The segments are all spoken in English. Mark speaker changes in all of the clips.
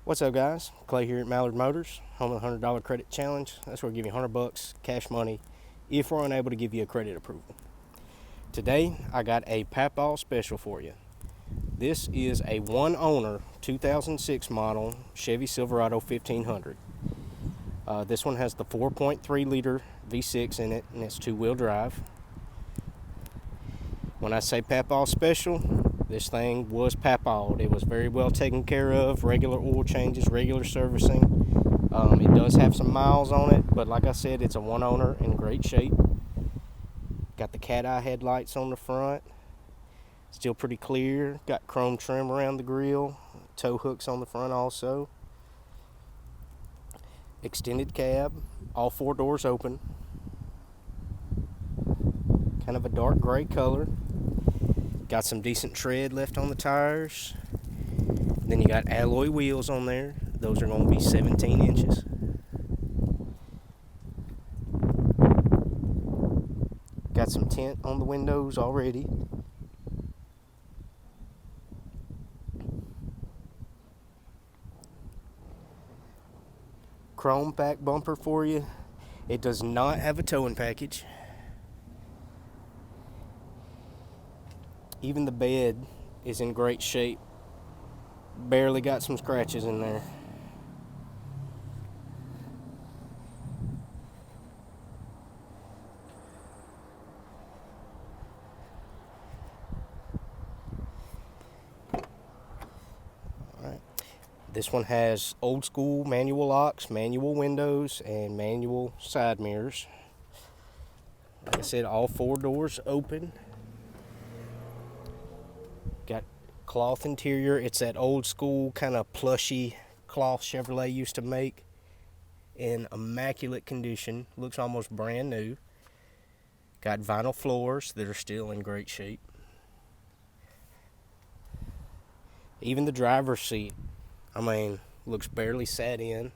Speaker 1: What's up, guys? Clay here at Mallard Motors, home of the $100 credit challenge. That's where we give you $100 cash money if we're unable to give you a credit approval. Today, I got a Papal special for you. This is a one owner 2006 model Chevy Silverado 1500. This one has the 4.3 liter V6 in it, and it's two-wheel drive. When I say Papal special, this thing was papawed. It was very well taken care of, regular oil changes, regular servicing. It does have some miles on it, but like I said, it's a one owner in great shape. Got the cat eye headlights on the front. Still pretty clear. Got chrome trim around the grille. Tow hooks on the front also. Extended cab. All four doors open. Kind of a dark gray color. Got some decent tread left on the tires. Then you got alloy wheels on there. Those are going to be 17 inches. Got some tint on the windows already. Chrome back bumper for you. It does not have a towing package. Even the bed is in great shape. Barely got some scratches in there. Alright. This one has old school manual locks, manual windows, and manual side mirrors. Like I said, all four doors open. Got cloth interior. It's that old school kind of plushy cloth Chevrolet used to make, in immaculate condition. Looks almost brand new. Got vinyl floors that are still in great shape. Even the driver's seat, looks barely sat in.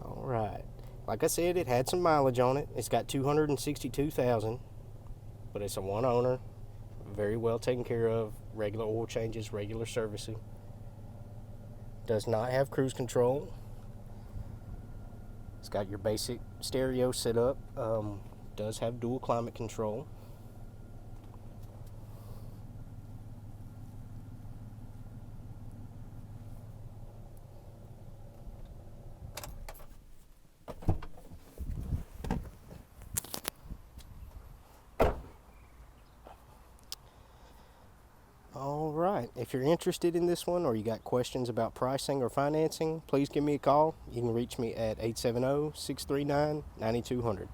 Speaker 1: Alright, like I said, it had some mileage on it. It's got 262,000, but it's a one owner, very well taken care of, regular oil changes, regular servicing. Does not have cruise control. It's got your basic stereo set up. Does have dual climate control. Alright, if you're interested in this one or you got questions about pricing or financing, please give me a call. You can reach me at 870-639-9200.